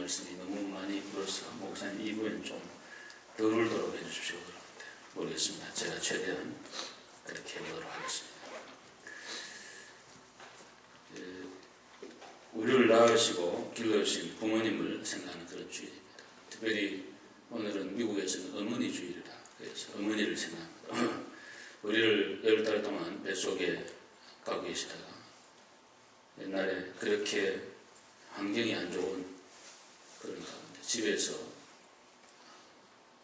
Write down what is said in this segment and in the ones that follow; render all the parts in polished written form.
말씀이 너무 많이 불어서 목사님 이부엔 좀 덜 울도록 해주십시오. 모르겠습니다. 제가 최대한 그렇게 해보도록 하겠습니다. 우리를 낳으시고 길러주신 부모님을 생각하는 그런 주일입니다. 특별히 오늘은 미국에서는 어머니 주일이라 그래서 어머니를 생각합니다. 우리를 10달 동안 뱃속에 가고 계시다가 옛날에 그렇게 환경이 안 좋은 그런 가운데 집에서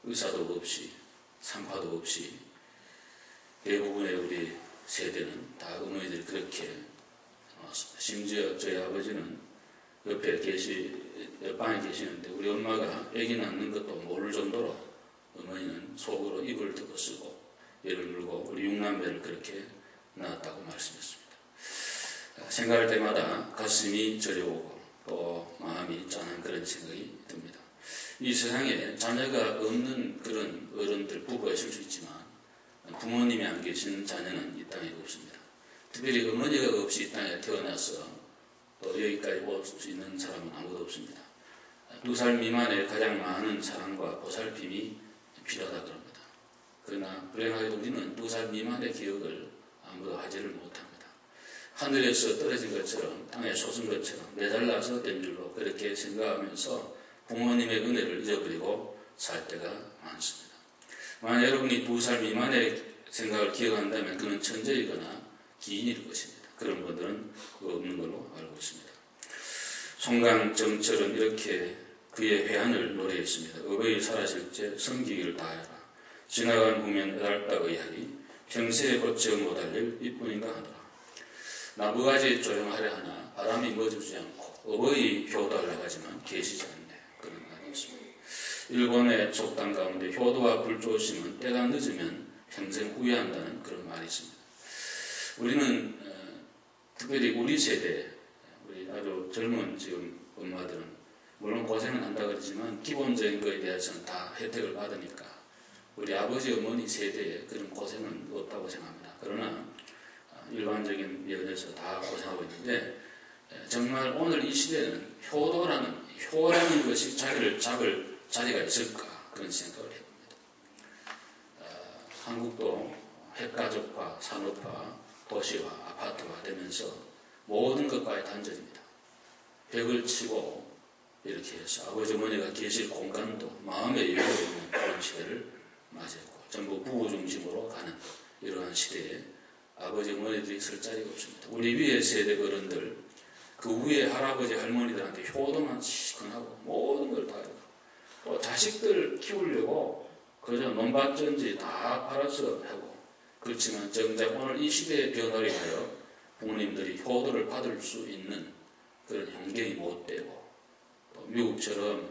의사도 없이 산파도 없이 대부분의 우리 세대는 다 어머니들이 그렇게 나왔습니다. 심지어 저희 아버지는 옆에 옆방에 계시는데 우리 엄마가 아기 낳는 것도 모를 정도로 어머니는 속으로 입을 덮어 쓰고 예를 물고 우리 6남매를 그렇게 낳았다고 말씀했습니다. 생각할 때마다 가슴이 저려오고 또 마음이 짠한 그런 생각이 듭니다. 이 세상에 자녀가 없는 그런 어른들, 부부가 있을 수 있지만 부모님이 안 계신 자녀는 이 땅에 없습니다. 특별히 어머니가 없이 이 땅에 태어나서 또 여기까지 올 수 있는 사람은 아무도 없습니다. 2살 미만의 가장 많은 사랑과 보살핌이 필요하다 그럽니다. 그러나 불행하게도 우리는 2살 미만의 기억을 아무도 하지를 못합니다. 하늘에서 떨어진 것처럼 땅에 솟은 것처럼 내달라서 된 줄로 그렇게 생각하면서 부모님의 은혜를 잊어버리고 살 때가 많습니다. 만약 여러분이 2살 미만의 생각을 기억한다면 그는 천재이거나 기인일 것입니다. 그런 분들은 없는 걸로 알고 있습니다. 송강정철은 이렇게 그의 회한을 노래했습니다. 어버이 살아실 때 섬기기를 다하라. 지나간 후면 애달다 의하리. 평세에 거쳐 못할 일 이뿐인가 하더라. 나무가지 조용하려 하나 바람이 멎어주지 않고 어버이 효도하려고 하지만 계시지 않네. 그런 말이 있습니다. 일본의 속담 가운데 효도와 불조심은 때가 늦으면 평생 후회한다는 그런 말이 있습니다. 우리는 특별히 우리 세대, 우리 아주 젊은 지금 엄마들은 물론 고생은 한다 그러지만 기본적인 것에 대해서는 다 혜택을 받으니까 우리 아버지 어머니 세대에 그런 고생은 없다고 생각합니다. 그러나 일반적인 면에서 다 고생하고 있는데 정말 오늘 이 시대는 효라는 것이 자리를 잡을 자리가 있을까 그런 생각을 해봅니다. 한국도 핵가족화, 산업화, 도시화, 아파트화 되면서 모든 것과의 단절입니다. 벽을 치고 이렇게 해서 아버지 어머니가 계실 공간도 마음의 여유가 있는 그런 시대를 맞이했고 전부 부부 중심으로 가는 이러한 시대에 아버지 어머니들이 있을 자리가 없습니다. 우리 위의 세대 어른들 그 위에 할아버지 할머니들한테 효도만 시큰하고 모든 걸 다 해요. 또 자식들 키우려고 그저 논밭전지 다 팔아서 하고 그렇지만 정작 오늘 이 시대의 변화를 위하여 부모님들이 효도를 받을 수 있는 그런 환경이 못 되고 또 미국처럼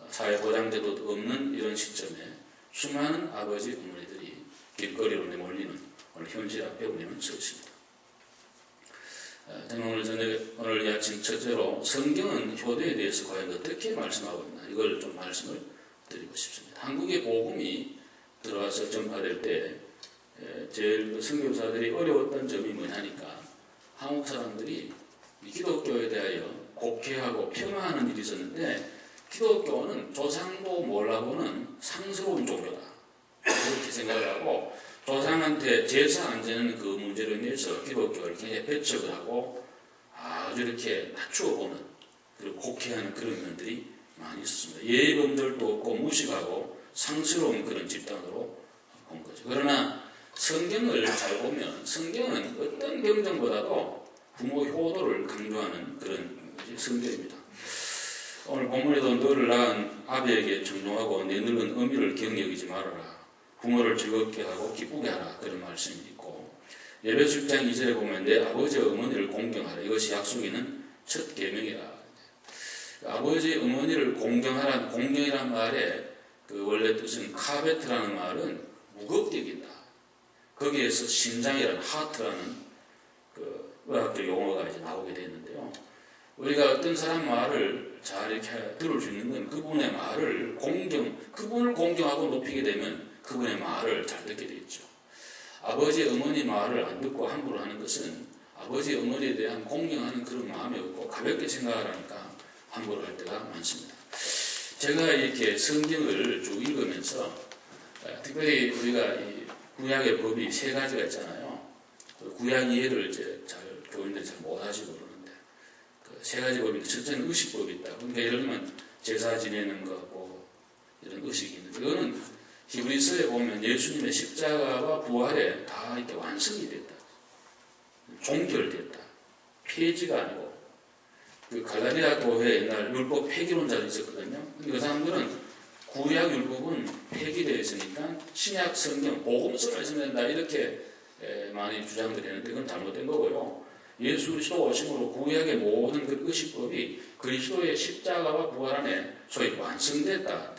사회보장제도도 없는 이런 시점에 수많은 아버지 어머니들이 길거리로 내몰리는 오늘 현실 앞에 우리는 서 있습니다. 저는 오늘 이 아침 첫째로 성경은 효도에 대해서 과연 어떻게 말씀하고 있나 이걸 좀 말씀을 드리고 싶습니다. 한국의 복음이 들어와서 전파될 때 제일 선교사들이 어려웠던 점이 뭐냐니까 한국 사람들이 기독교에 대하여 곡해하고 폄하하는 일이 있었는데 기독교는 조상도 몰라보는 상스러운 종교다. 그렇게 생각을 하고 조상한테 제사 안 지는 그 문제로 인해서 기독교를 굉장히 배척을 하고 아주 이렇게 낮추어 보는 그리고 곡해하는 그런 면들이 많이 있었습니다. 예의범절도 없고 무식하고 상스러운 그런 집단으로 본 거죠. 그러나 성경을 잘 보면 성경은 어떤 경전보다도 부모 효도를 강조하는 그런 성경입니다. 오늘 본문에도 너를 낳은 아비에게 청종하고 내 늙은 어미를 경여기지 말아라. 부모를 즐겁게 하고 기쁘게 하라. 그런 말씀이 있고 에베소 1장 2절에 보면 내 아버지 어머니를 공경하라. 이것이 약속이 있는 첫 계명이라. 아버지 어머니를 공경하라는 공경이란 말에 그 원래 뜻은 카베트라는 말은 무겁게 여긴다. 거기에서 심장이라는 하트라는 그 의학적 용어가 이제 나오게 되는데요. 우리가 어떤 사람 말을 잘 이렇게 들을 수 있는 건 그분의 말을 그분을 공경하고 높이게 되면 그분의 말을 잘 듣게 되겠죠. 아버지 어머니 말을 안 듣고 함부로 하는 것은 아버지 어머니에 대한 공경하는 그런 마음이 없고 가볍게 생각을 하니까 함부로 할 때가 많습니다. 제가 이렇게 성경을 쭉 읽으면서 특별히 우리가 이 구약의 법이 세 가지가 있잖아요. 구약 이해를 이제 잘 교인들이 잘 못하시고 그러는데 그 세 가지 법인데 첫째는 의식법이 있다. 그러니까 예를 들면 제사 지내는 거 뭐 이런 의식이 있는데 이거는 히브리서에 보면 예수님의 십자가와 부활에 다 이렇게 완성이 됐다. 종결됐다. 폐지가 아니고 그 갈라디아 교회 옛날 율법 폐기론자도 있었거든요. 그 사람들은 구약 율법은 폐기되어 있으니까 신약 성경 복음서를 써야 된다 이렇게 많이 주장을 했는데 그건 잘못된 거고요. 예수 그리스도 오심으로 구약의 모든 그 의식법이 그리스도의 십자가와 부활 안에 소위 완성됐다.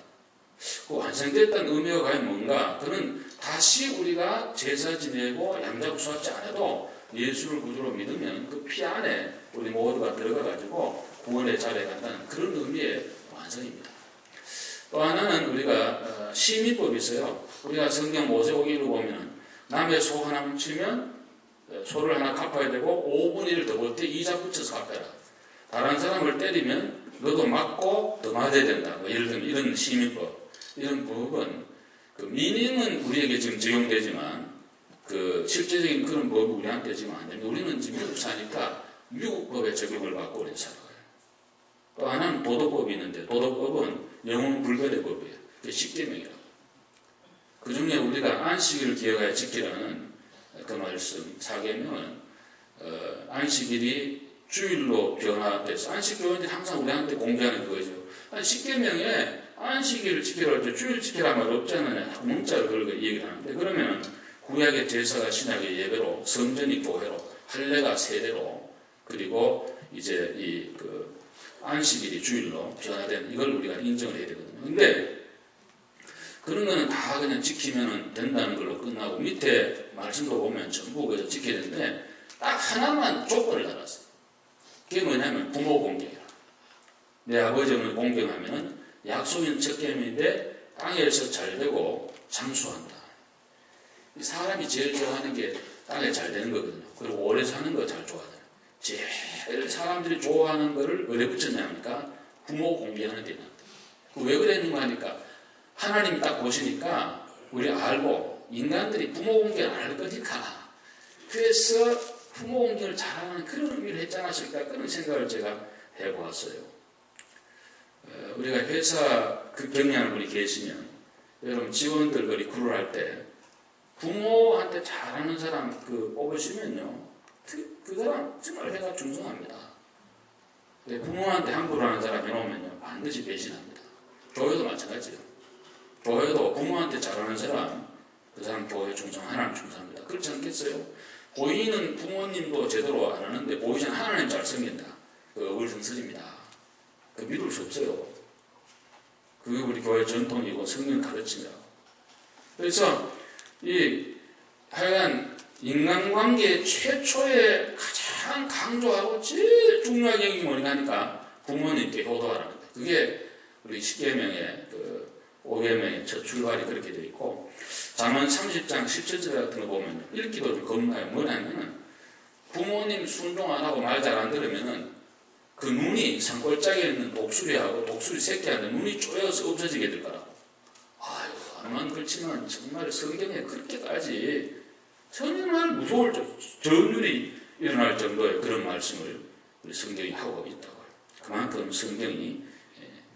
그 완성됐다는 의미가 과연 뭔가? 그는 다시 우리가 제사 지내고 양자구수하지 않아도 예수를 구주로 믿으면 그 피 안에 우리 모두가 들어가가지고 구원의 자리에 간다는 그런 의미의 완성입니다. 또 하나는 우리가 시민법이 있어요. 우리가 성경 모세오기를 보면 남의 소 하나 훔치면 소를 하나 갚아야 되고 5분의 1을 더 볼 때 이자 붙여서 갚아라. 다른 사람을 때리면 너도 맞고 더 맞아야 된다. 뭐 예를 들면 이런 시민법, 이런 법은 그 미닝은 우리에게 지금 적용되지만 그 실제적인 그런 법이 우리한테 지금 안 됩니다. 우리는 지금 미국 사니까 미국 법의 적용을 받고 우리는 살아가요. 또 하나는 도덕법이 있는데 도덕법은 영혼 불변의 법이에요. 그게 십계명이라고. 그 중에 우리가 안식일을 기억하여 지키라는 그 말씀, 사계명은 안식일이 주일로 변화돼서 안식교인들이 항상 우리한테 공개하는 그거죠. 십계명에 안식일을 지키라 할 때 주일 지키라 말 없잖아요. 문자를 걸고 얘기를 하는데 그러면 구약의 제사가 신약의 예배로 성전이 교회로 할례가 세대로 그리고 이제 이 그 안식일이 주일로 변화된 이걸 우리가 인정을 해야 되거든요. 근데 그런 거는 다 그냥 지키면 된다는 걸로 끝나고 밑에 말씀도 보면 전부 그저 지켜야 되는데 딱 하나만 조건을 달았어요. 그게 뭐냐면 부모 공경이라. 내 아버지 어머니 공경하면은 약속인 첫 계명인데 땅에서 잘 되고 장수한다. 사람이 제일 좋아하는 게 땅에 잘 되는 거거든요. 그리고 오래 사는 거 잘 좋아하잖아요. 제일 사람들이 좋아하는 거를 왜 붙였냐니까 부모 공경하는 데 있는데 왜 그랬는가 하니까 하나님이 딱 보시니까 우리 알고 인간들이 부모 공경을 안 할 거니까 그래서 부모 공경을 잘하는 그런 의미를 했지 않았을까 그런 생각을 제가 해보았어요. 우리가 회사 그 경리하는 분이 계시면 여러분 직원들 그 리크루를 할 때 부모한테 잘하는 사람 그 뽑으시면요 그 사람 정말 회사 충성합니다. 부모한테 함부로 하는 사람 해놓으면요 반드시 배신합니다. 교회도 마찬가지예요. 교회도 부모한테 잘하는 사람 그 사람 교회 충성 하나님 충성합니다. 그렇지 않겠어요? 보이는 부모님도 제대로 안 하는데 보이는 하나님 잘 섬긴다. 그 어불성설입니다. 그 믿을 수 없어요. 그게 우리 교회 전통이고 성경 가르침이라고. 그래서 이 하여간 인간관계 최초의 가장 강조하고 제일 중요한 얘기가 뭐냐니까 부모님께 효도하라는 거예요. 그게 우리 십계명의 그 5계명의 첫 출발이 그렇게 되어 있고 잠언 30장 17절 같은 거 보면 읽기도 좀 겁나요. 뭐냐면은 부모님 순종 안 하고 말 잘 안 들으면은 그 눈이 산골짜기에 있는 독수리하고 독수리 새끼한테 눈이 쪼여서 없어지게 될 거라고. 아유, 암만 그렇지만 정말 성경에 그렇게까지 정말 무서울 전율이 일어날 정도의 그런 말씀을 우리 성경이 하고 있다고요. 그만큼 성경이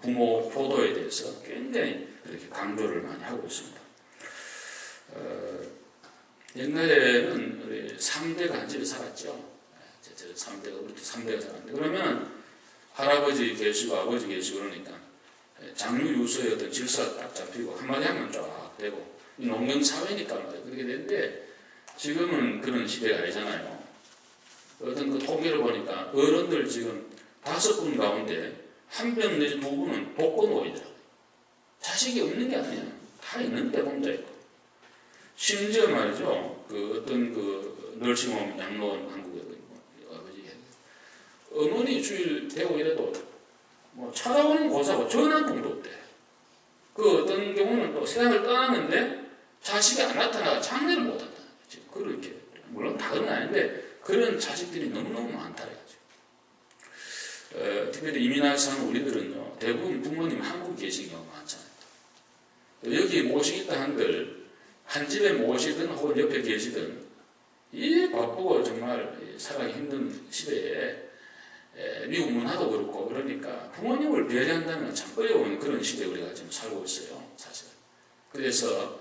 부모 효도에 대해서 굉장히 그렇게 강조를 많이 하고 있습니다. 옛날에는 우리 3대가 한 집에 살았죠. 3대가, 우리도 3대가 살았는데, 그러면 할아버지 계시고 아버지 계시고 그러니까 장유유서의 어떤 질서가 딱 잡히고 한마디 하면 쫙 되고, 이 농경사회니까 말이에요. 그렇게 되는데, 지금은 그런 시대가 아니잖아요. 어떤 그 통계를 보니까 어른들 지금 5분 가운데 1명 내지 2분은 독거노인이더라고요. 자식이 없는 게 아니에요. 다 있는데 혼자 있고. 심지어 말이죠. 그 어떤 그 널싱홈 양로원 한국에 아버지 어머니 주일 되고 이래도 뭐 찾아오는 고사고 전화 한 통도 없대. 그 어떤 경우는 또 세상을 떠났는데 자식이 안 나타나가 장례를 못 한다. 지금 그렇게 물론 다는 아닌데 그런 자식들이 너무너무 많다. 특별히 이민학교 사는 우리들은요, 대부분 부모님 한국에 계신 경우가 많잖아요. 또 여기 모시겠다 한들 한 집에 모시든 혹은 옆에 계시든 이 바쁘고 정말 살아가기 힘든 시대에 미국 문화도 그렇고 그러니까 부모님을 배려한다는 건 참 어려운 그런 시대에 우리가 지금 살고 있어요, 사실. 그래서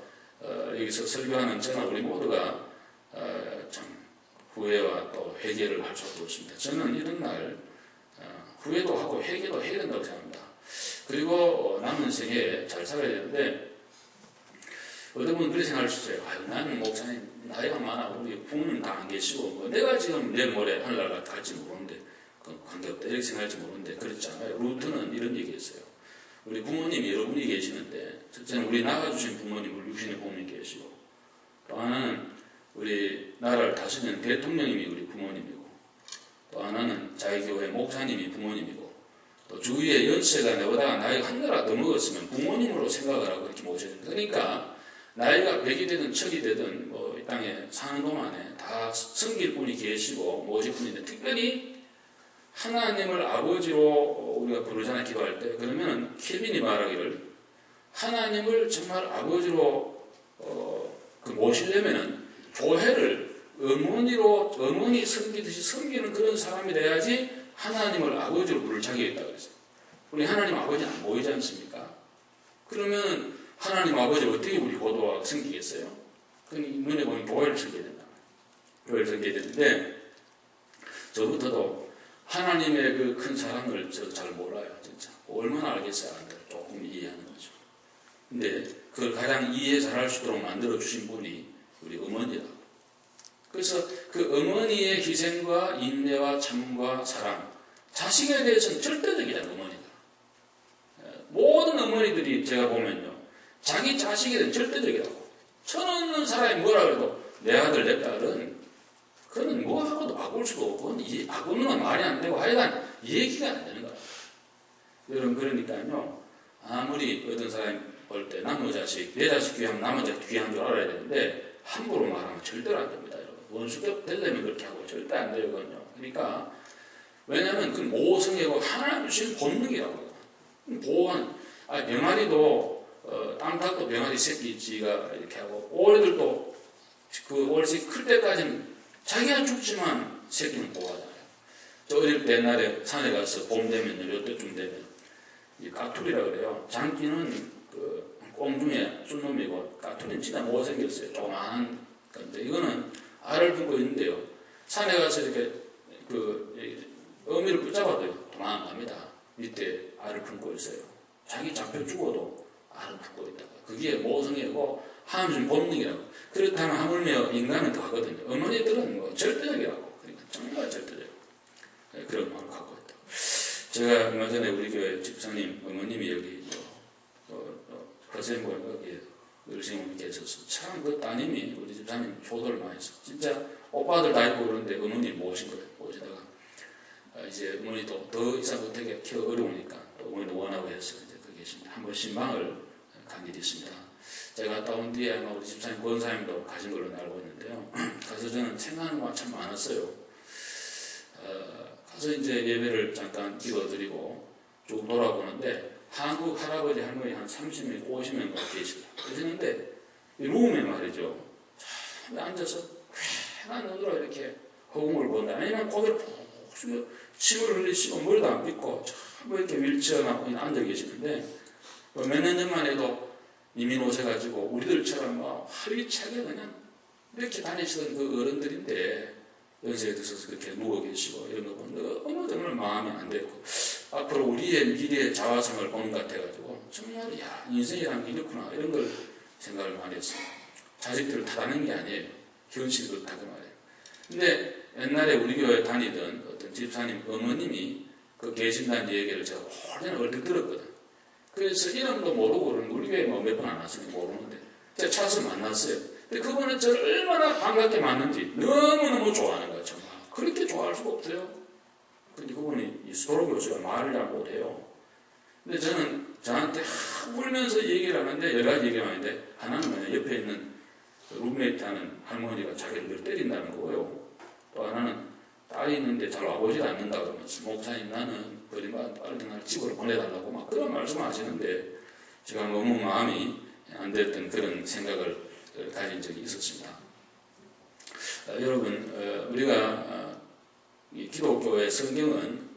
여기서 설교하는 저나 우리 모두가 참 후회와 또 회개를 할 수밖에 없습니다. 저는 이런 날 후회도 하고 회개도 해야 된다고 생각합니다. 그리고 남은 생에 잘 살아야 되는데 어떤 분은 그렇게 생각할 수 있어요. 아유, 나는 목사님 나이가 많아 우리 부모님 다 안 계시고 뭐 내가 지금 내일 모레 하늘나라 갈지 모르는데 관계없다 이렇게 생각할지 모르는데 그렇지 않아요. 루트는 이런 얘기했어요. 우리 부모님이 여러분이 계시는데 첫째는 우리 낳아주신 부모님, 우리 육신의 부모님 계시고 또 하나는 우리 나라를 다스리는 대통령님이 우리 부모님이고 또 하나는 자기 교회 목사님이 부모님이고 또 주위에 연세가 나보다 나이가 한 나라 더 먹었으면 부모님으로 생각을 하고 이렇게 모셔야 됩니다. 그러니까 나이가 100이 되든 1000이 되든 뭐 이 땅에 사는 동안에 다 섬길 분이 계시고 모실 분인데 특별히 하나님을 아버지로 우리가 부르잖아요. 기도할 때. 그러면 켈빈이 말하기를 하나님을 정말 아버지로 모시려면은 교회를 어머니 섬기듯이 섬기는 그런 사람이 돼야지 하나님을 아버지로 부를 자격이 있다고 그랬어요. 우리 하나님 아버지는 안 보이지 않습니까? 그러면 하나님 아버지를 어떻게 우리 고도와 섬기겠어요? 눈에 보면 교회를 섬겨야 된다. 교회를 섬겨야 되는데 저부터도 하나님의 그 큰 사랑을 저도 잘 몰라요, 진짜. 얼마나 알겠어요, 안 돼요. 조금 이해하는 거죠. 근데 그걸 가장 이해 잘할 수 있도록 만들어주신 분이 우리 어머니라고. 그래서 그 어머니의 희생과 인내와 참과 사랑, 자식에 대해서는 절대적이잖아요, 어머니가. 모든 어머니들이 제가 보면요, 자기 자식에 대해서는 절대적이라고. 천없는 사람이 뭐라 그래도 내 아들, 내 딸은 그거는 뭐하고도 바꿀 수가 없고 바꾸는 건 말이 안 되고 하여간 얘기가 안 되는 거야. 여러분 그러니까요. 아무리 어떤 사람이 볼 때 남의 자식, 내 자식 귀하면 남의 자식 귀한 줄 알아야 되는데 함부로 말하면 절대로 안 됩니다. 여러분. 원수격 되려면 그렇게 하고 절대 안 되거든요. 그러니까 왜냐하면 그 모성애고 하나님 주신 본능이라고. 보호하는 병아리도 땅 닦고 병아리 새끼지가 이렇게 하고 오리들도 그 오리 새끼 클 때까지는 자기가 죽지만 새끼는 보호하잖아요. 저 어릴 때 옛날에 산에 가서 봄 되면요, 요때쯤 되면 이 까투리라 그래요. 장기는 그 꽁중에 순놈이고 까투리는 진짜 못생겼어요. 조그마한 건데 이거는 알을 품고 있는데요. 산에 가서 이렇게 그 어미를 붙잡아도 도망갑니다. 밑에 알을 품고 있어요. 자기 잡혀 죽어도 알을 품고 있다가 그게 모성애고 하나님 본능이라고. 그렇다면 하물며 인간은 더 하거든요. 어머니들은 뭐 절대적이라고. 그러니까 정말 절대적. 그런 마음을 갖고 있다. 제가 얼마 전에 우리 교회 집사님 어머님이 여기 허세모 여기 을생님이 계셔서 참 그 따님이 우리 집사님 효도를 많이 했어. 진짜 오빠들 다 있고 그러는데 어머니 모신 거예요. 모시다가 이제 어머니도 더 이상 못하게 키워 어려우니까 또 어머니도 원하고 해서 이제 거기 계십니다. 한번 신방을 간 일이 있습니다. 제가 갔다 온 뒤에 아마 우리 집사님 권사님도 가신 걸로 알고 있는데요. 가서 저는 생각하는 거 참 많았어요. 가서 이제 예배를 잠깐 기도드리고 쭉 돌아보는데 한국 할아버지 할머니 한 30명, 50명 계시는데 이 룸에 말이죠. 참 앉아서 쾌한 눈으로 이렇게 허공을 본다. 아니면 고개를 푹 숙여 침을 흘리시고 머리도 안 빗고 참 이렇게 윌체어나 앉아 계시는데 몇 년 전만 해도 이민 오셔가지고 우리들처럼 막 활기차게 그냥 이렇게 다니시던 그 어른들인데 연세에 드셔서 그렇게 누워 계시고 이런 거 보면 너무 정말 마음이 안 됐고 앞으로 우리의 미래의 자화상을 보는 것 같아가지고 정말 야 인생이란 게 이렇구나 이런 걸 생각을 많이 했어요. 자식들을 탓하는 게 아니에요. 현실이 그렇다고 말해요. 근데 옛날에 우리 교회 다니던 어떤 집사님 어머님이 그 계신다는 얘기를 제가 오래전에 얼핏 들었거든. 그래서 이름도 모르고 그러는 우리 교회 뭐 몇 번 안 왔으니까 모르는데 제가 찾아서 만났어요. 근데 그분은 저를 얼마나 반갑게 만났는지 너무너무 좋아하는 거예요. 정말 그렇게 좋아할 수가 없어요. 근데 그분이 수도로 교수가 말을 잘 못해요. 근데 저는 저한테 울면서 얘기를 하는데 여러 가지 얘기를 하는데 하나는 뭐냐 옆에 있는 룸메이트 하는 할머니가 자기를 늘 때린다는 거고요. 또 하나는 딸이 있는데 잘 와보질 않는다 그러면서 목사님 나는 버림받은 빨리 날 집으로 보내달라고 막 그런 말씀하시는데 제가 너무 마음이 안 됐던 그런 생각을 가진 적이 있었습니다. 여러분 우리가 이 기독교의 성경은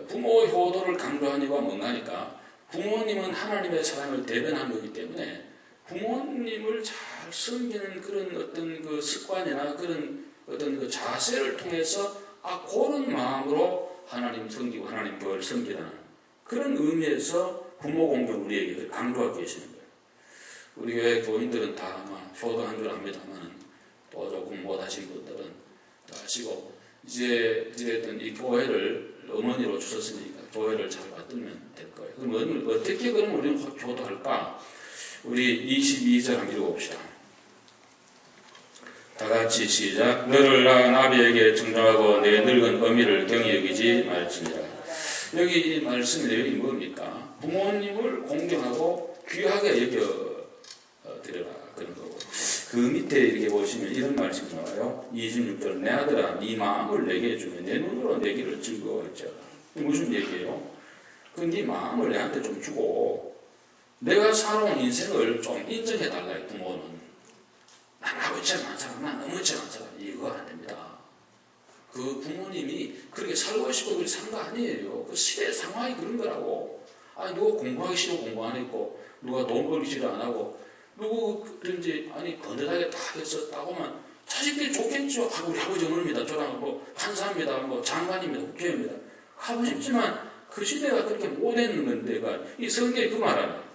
부모 효도를 강조한 이유가 뭔가니까 부모님은 하나님의 사랑을 대변한 거기 때문에 부모님을 잘 섬기는 그런 어떤 그 습관이나 그런 어떤 그 자세를 통해서 그런 마음으로 하나님 섬기고 하나님 교회를 섬기라는 그런 의미에서 부모 공경 우리에게 강조하고 계시는 거예요. 우리 교회 교인들은 다 아마 효도한 줄 압니다만 또 조금 못하신 분들은 하시고 이제 어떤 이 교회를 어머니로 주셨으니까 교회를 잘 받들면 될 거예요. 그럼 어떻게 그럼 우리는 효도할까? 우리 22절 한번 읽어봅시다. 다 같이 시작. 너를 낳은 아비에게 청정하고 내 늙은 어미를 경히 여기지 말지니라. 여기 이 말씀 내용이 뭡니까? 부모님을 공경하고 귀하게 여겨드려라 그런 거고. 그 밑에 이렇게 보시면 이런 말씀이 나와요. 26절 내 아들아 네 마음을 내게 주면 내 눈으로 내 길을 즐거워할지어라. 무슨 얘기예요? 그 네 마음을 내한테 좀 주고 내가 살아온 인생을 좀 인정해달라. 부모는 난 아버지처럼 안 살아, 난 어머니처럼 안 살아. 이거 안 됩니다. 그 부모님이 그렇게 살고 싶고 그렇게 산 거 아니에요. 그 시대 상황이 그런 거라고. 누가 공부하기 싫어 공부 안 했고 누가 돈 벌기 싫어 안 하고 누구든지 번듯하게 다 했었다고만 자식들이 좋겠죠. 우리 아버지 어머니입니다. 저랑 판사입니다. 장관입니다. 국회의원입니다. 하고 싶지만 그 시대가 그렇게 못했는 건데 이 성경이 그 말 아니에요.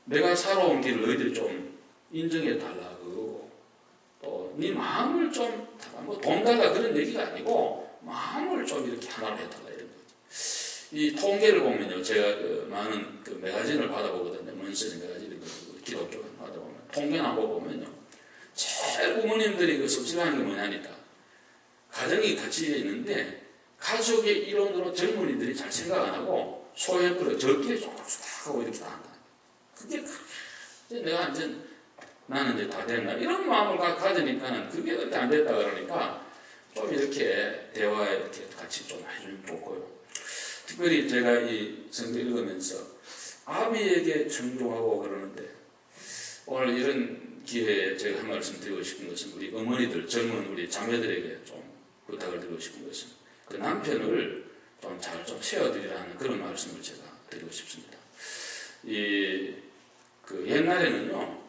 내가 살아온 길을 너희들이 좀 인정해 달라고. 또 네 마음을 좀 돈 달라 그런 얘기가 아니고 마음을 좀 이렇게 하나로 해달라 이런 거죠. 이 통계를 보면요, 제가 많은 그 매거진을 받아보거든요. 문서진 매거진 기독교 받아보면 통계나 보면요, 제일 부모님들이 그 섭섭한 게 뭐냐니까 가정이 같이 있는데 가족의 일원으로 젊은이들이 잘 생각 안 하고 소액으로 적게 조금씩 하고 이렇게 다 한다. 그게 내가 나는 이제 다 됐나 이런 마음을 가지니까는 그게 그렇게 안 됐다 그러니까 좀 이렇게 대화에 이렇게 같이 좀 해주면 좋고요. 특별히 제가 이 성경 읽으면서 아비에게 청종하고 그러는데 오늘 이런 기회에 제가 한 말씀 드리고 싶은 것은 우리 어머니들 젊은 우리 자매들에게 좀 부탁을 드리고 싶은 것은 그 남편을 좀 잘 좀 세워드리라는 그런 말씀을 제가 드리고 싶습니다. 그 옛날에는요,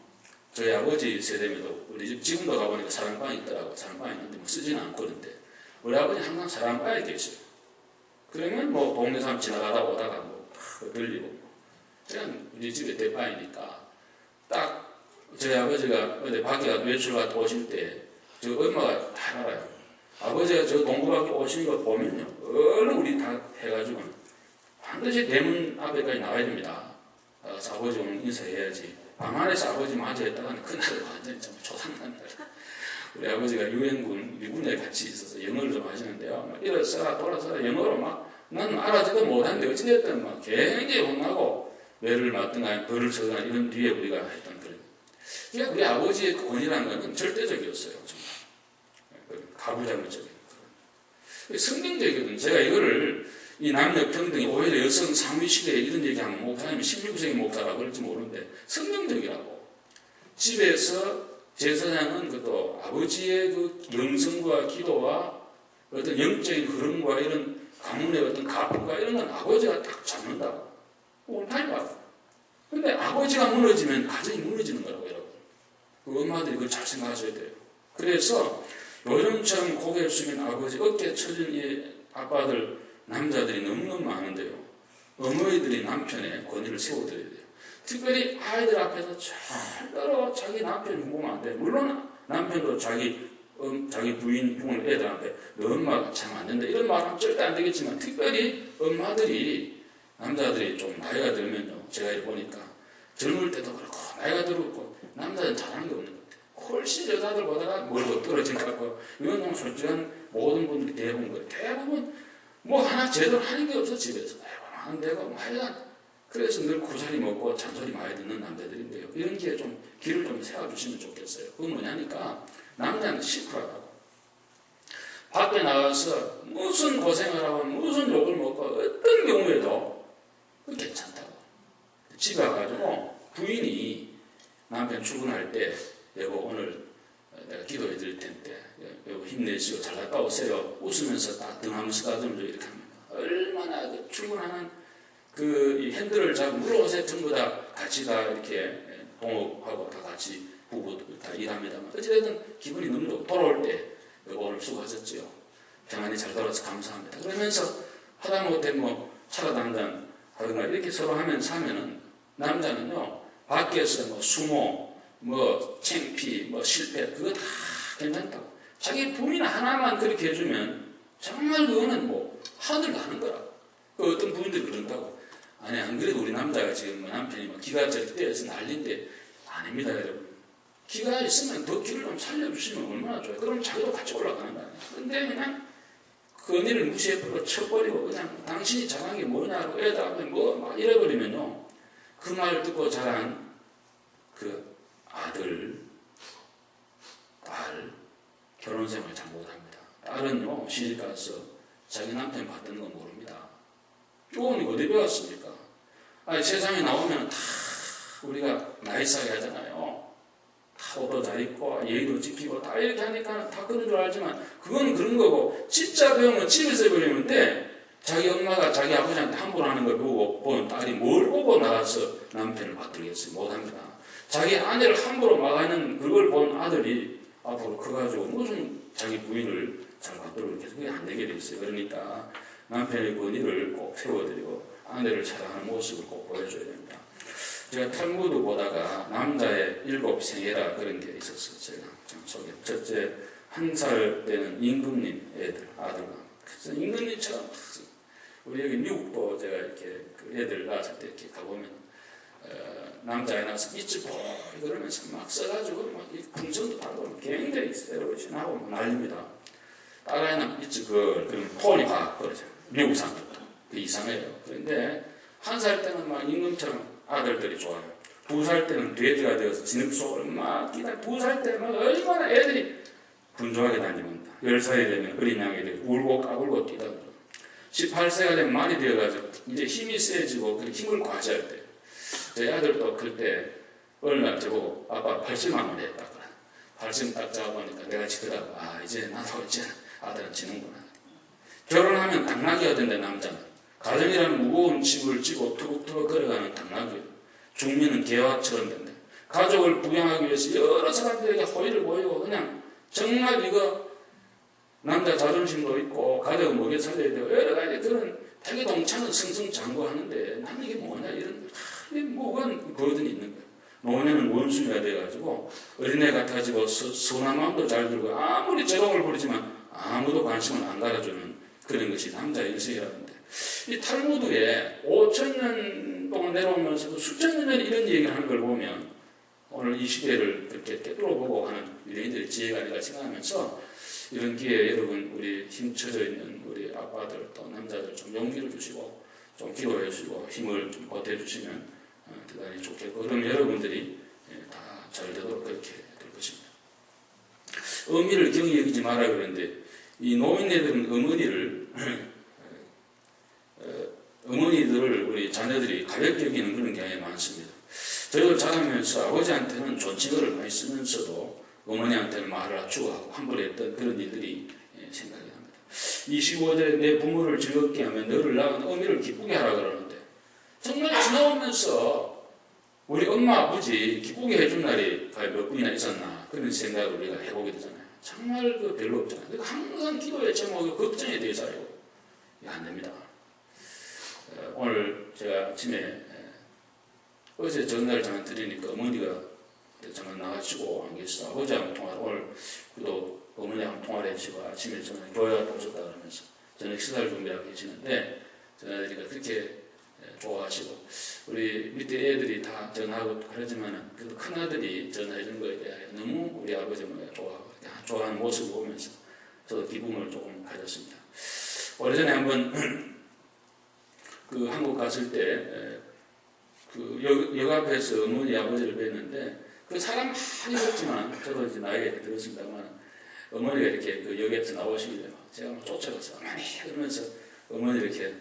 저희 아버지 세대에도 우리 지금도 가보니까 사랑방이 있더라고. 사랑방이 있는데 쓰지는 않고 그런데 우리 아버지 항상 사랑방에 계셔요. 그러면 동네 사람 지나가다 오다가 들리고 그냥 우리 집에 대방이니까 딱 저희 아버지가 어디 밖에 외출 갔다 오실 때 저 엄마가 다 알아요. 아버지가 저 동구 밖에 오시는 거 보면요, 얼른 우리 다 해가지고 반드시 대문 앞에까지 나와야 됩니다. 나가서 아버지 오늘 인사해야지. 방 안에서 아버지 맞이했다가는 그날은 완전히 좀 조상납니다. 우리 아버지가 유엔군 미군에 같이 있어서 영어를 좀 하시는데요. 일어서라 돌아서라 영어로 나는 알아듣도 못하는데 어찌됐든 굉장히 혼나고 매를 맞든가 벌을 쳐든가 이런 뒤에 우리가 했던 그런. 그러니까 우리 아버지의 그 권위라는 것은 절대적이었어요. 정말. 가부장적인 그런. 성경적이거든요. 제가 이거를 이 남녀 평등이 오히려 여성 상위 시대에 이런 얘기하면 목사님이 16세기 목사라고 그럴지 모르는데 성경적이라고. 집에서 제사장은 그것도 아버지의 그 영성과 기도와 어떤 영적인 흐름과 이런 가문의 어떤 가풍과 이런 건 아버지가 딱 잡는다고. 올타이가. 근데 아버지가 무너지면 가정이 무너지는 거라고 여러분. 그 엄마들이 그걸 잘 생각하셔야 돼요. 그래서 요즘처럼 고개를 숙인 아버지 어깨에 쳐진 이 아빠들 남자들이 너무너무 많은데요. 어머니들이 남편의 권위를 세워드려야 돼요. 특별히 아이들 앞에서 절대로 자기 남편 흉보면 안 돼요. 물론 남편도 자기 부인 흉을 애들한테 너 엄마가 참 안 된다 이런 말 하면 절대 안 되겠지만 특별히 엄마들이 남자들이 좀 나이가 들면요. 제가 이렇게 보니까 젊을 때도 그렇고 나이가 들었고 남자들은 잘하는 게 없는 것 같아요. 훨씬 여자들보다가 멀고 떨어진다고. 이건 좀 솔직한 모든 분들이 대부분 하나 제대로 하는 게 없어 집에서. 안 되고 하여간 그래서 늘 고자리 먹고 잔소리 많이 듣는 남자들인데요. 이런 기회에 좀 길을 좀 세워주시면 좋겠어요. 그건 뭐냐니까 남자는 시크하다고. 밖에 나가서 무슨 고생을 하고 무슨 욕을 먹고 어떤 경우에도 괜찮다고. 집에 와가지고 부인이 남편 출근할 때 여보 오늘 내가 기도해 드릴 텐데 여보 힘내시고 잘 갔다 오세요. 웃으면서 따뜻하면서 따뜻하면서 이렇게 합니다. 얼마나 그 출근하는 그 핸들을 잡고 물어오세요. 전부 다 같이 다 이렇게 동업하고 다 같이 부부 다 일합니다만 어찌됐든 기분이 너무 좋고 돌아올 때 여보 오늘 수고하셨지요. 평안히 잘 돌아서 감사합니다. 그러면서 하다못해 뭐 차라도 한잔 하든가 이렇게 서로 하면서 하면은 남자는요 밖에서 뭐 수모 뭐 창피 뭐 실패 그거 다 괜찮다고. 자기 부인 하나만 그렇게 해주면 정말 그거는 뭐 하늘 가는 거라. 그 어떤 부인들이 그런다고. 아니 안 그래도 우리 남자가 지금 뭐 남편이 막 기가 저렇게 떼어서 난리인데 아닙니다 여러분. 기가 있으면 더 기를 좀 살려주시면 얼마나 좋아요. 그럼 자기도 같이 올라가는 거 아니에요. 근데 그냥 그 언니를 무시해버리고 쳐버리고 그냥 당신이 잘한 게 뭐냐고 애다 뭐 막 이래버리면요. 그 말 듣고 자란 그 아들, 딸 결혼생활 잘 못합니다. 딸은요 시집가서 자기 남편 받는 건 모릅니다. 조언이 어디 배웠습니까? 아니 세상에 나오면 다 우리가 나이스하게 하잖아요. 다 옷도 잘 입고 예의도 지키고 다 이렇게 하니까 다 그런 줄 알지만 그건 그런 거고 진짜 배우면 집에서 배우면 돼. 자기 엄마가 자기 아버지한테 함부로 하는 걸 보고 본 딸이 뭘 보고 나가서 남편을 받들겠어요? 못합니다. 자기 아내를 함부로 막하는 그걸 본 아들이 앞으로 커가지고 무슨 자기 부인을 잘 받들고 계속 그게 안 되게 돼 있어요. 그러니까 남편의 권위를 꼭 세워드리고 아내를 사랑하는 모습을 꼭 보여줘야 됩니다. 제가 탈무드 보다가 남자의 7 생애라 그런 게 있었어요. 제가 좀 소개. 첫째 1살 때는 임금님 아들과 그래서 임금님처럼 우리 여기 미국도 제가 이렇게 그 애들 낳았을 때 이렇게 가보면 남자애 낳아서 밑줄 보 그러면서 막 써가지고 막 풍선도 달고 굉장히 세로신하고 막 난립니다. 딸아이는 밑줄 그러면 폰이 확 벌어져. 미국 사람들도 그 이상해요. 그런데 1살 때는 막 임금처럼 아들들이 좋아요. 2살 때는 돼지가 되어서 진흙속을 막 기다. 2살 때는 얼마나 애들이 분주하게 다닙니다. 10살이 되면 어린 양이들이 울고 까불고 뛰다. 18세가 되면 말이 되어가지고 이제 힘이 세지고 힘을 과시할 때 저희 아들도 클 때 어느 날 저보고 아빠 발심한번 했다. 발심 딱 잡아보니까 내가 지더라고. 아 이제 나도 이제 아들은 지는구나. 결혼하면 당나귀가 된다. 남자는 가정이라는 무거운 짐을 지고 투벅투벅 걸어가는 당나귀. 중민은 개화처럼 된다. 가족을 부양하기 위해서 여러 사람들에게 호의를 보이고 그냥 정말 이거 남자 자존심도 있고 가족을 먹여 살려야 되고 여러 가지 그런 자기 동창은 승승장구하는데 나는 이게 뭐냐 이런 이게 뭐가 버든이 있는 거야. 노년은 원숭이가 돼가지고 어린애 같아지고 선한 마음도 잘 들고 아무리 재롱을 부리지만 아무도 관심을 안 가져주는 그런 것이 남자의 일생이라는데 이 탈무드에 5,000년 동안 내려오면서도 수천 년 이런 얘기를 하는 걸 보면 오늘 이 시대를 그렇게 꿰뚫어보고 하는 유대인들의 지혜가 아닌가 생각하면서 이런 기회에 여러분 우리 힘쳐져 있는 우리 아빠들 또 남자들 좀 용기를 주시고 좀 기도해 주시고 힘을 좀 보태주시면 대단히 좋겠고 그럼 여러분들이 다 잘 되도록 그렇게 될 것입니다. 어미를 경히 여기지 마라 그러는데 이 노인네들은 어머니들을 우리 자녀들이 가볍게 여기는 그런 경향이 많습니다. 저희들 자라면서 아버지한테는 존칭어를 많이 쓰면서도 어머니한테는 말을 낮추고 함부로 했던 그런 일들이 생각이 납니다. 25절에 내 부모를 즐겁게 하면 너를 낳은 어미를 기쁘게 하라 그러는데 정말 지나오면서 우리 엄마 아버지 기쁘게 해준 날이 과연 몇 분이나 있었나 그런 생각을 우리가 해보게 되잖아요. 정말 그 별로 없잖아요. 그러니까 항상 기도의 제목이 걱정에 대해서 알고 이게 안 됩니다. 오늘 제가 아침에 어제 전화를 잠깐 드리니까 어머니가 잠깐 나가시고 안 계시다. 아버지하고 통화를 오늘 또 어머니하고 통화를 해주시고 아침에 저는 교회 갔다 오셨다 그러면서 저녁 식사를 준비하고 계시는데 전화드리니까 그렇게 좋아하시고 우리 밑에 애들이 다 전화하고 그러지만은 그래도 큰 아들이 전화해 준 거에 대해 너무 우리 아버지 어머니가 좋아하는 모습을 보면서 저도 기쁨을 조금 가졌습니다. 오래전에 한번 그 한국 갔을 때 그 역 앞에서 어머니 아버지를 뵀는데 그 사람 많이 없지만 저도 이제 나이가 이렇게 들었습니다만 어머니가 이렇게 그 역에서 나오시길래 제가 막 쫓아가서 어머니 그러면서 어머니 이렇게